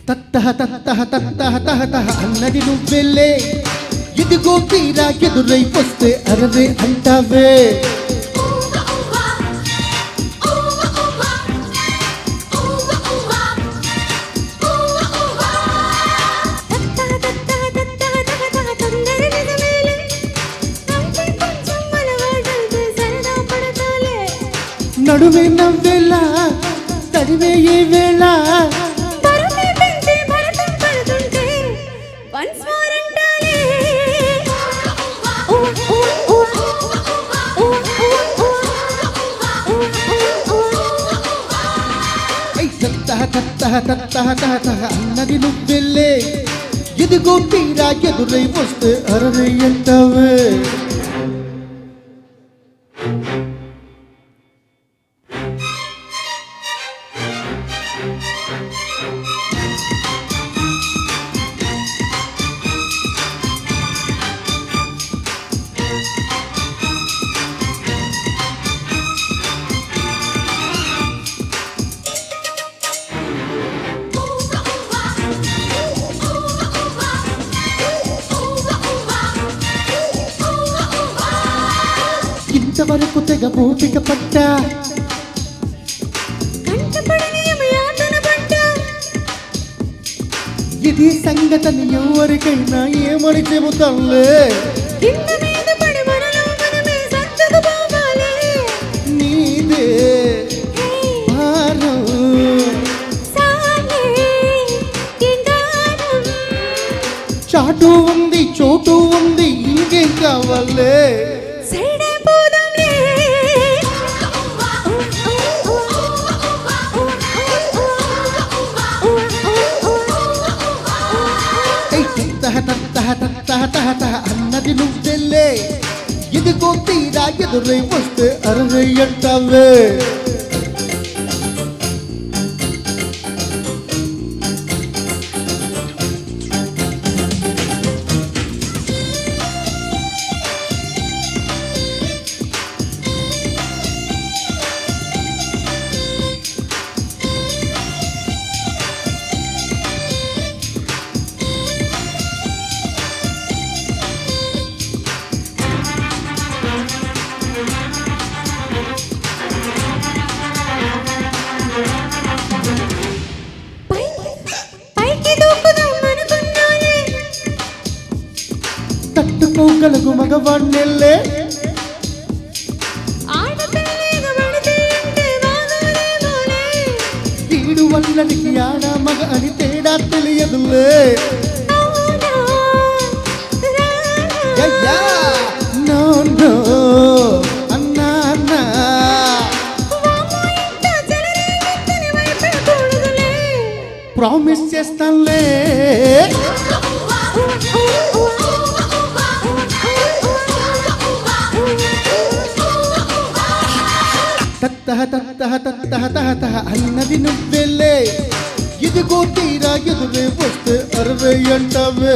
తత్తహ తత్తహ తత్తహ తహతహ అన్నది నువ్వెళ్ళే ఇదిగో తీరా ఎదురై వస్తే అరవే అంటావే నడుమే నవ్వేలా తడివే ఏ వేళ అన్నది నువ్వెళ్ళే ఇదిగో తీరా ఎదురై వస్తే అరవై అంటావే ఇంతవరకు తెగ ఓపిక పట్టా ఇది సంగతని ఎవరికైనా ఏమని చెబుతాంలే నీదే భారం చాటు ఉంది చోటు ఉంది ఇంకేం కావాలే అన్నది నువ్వెళ్ళే ఇదిగో తీరా ఎదురై వస్తే అరవై అంటావే తట్టుకోగలగు మగవాణ్ణెళ్ళే ఈడు వల్లడికి ఆడ మగ అని తేడా తెలియదులే నో నో అన్నా అన్నా ప్రామిస్ చేస్తానులే అన్నది నువ్వెళ్ళే ఇదిగో తీరా ఎదురే వస్తే అరవై అంటావే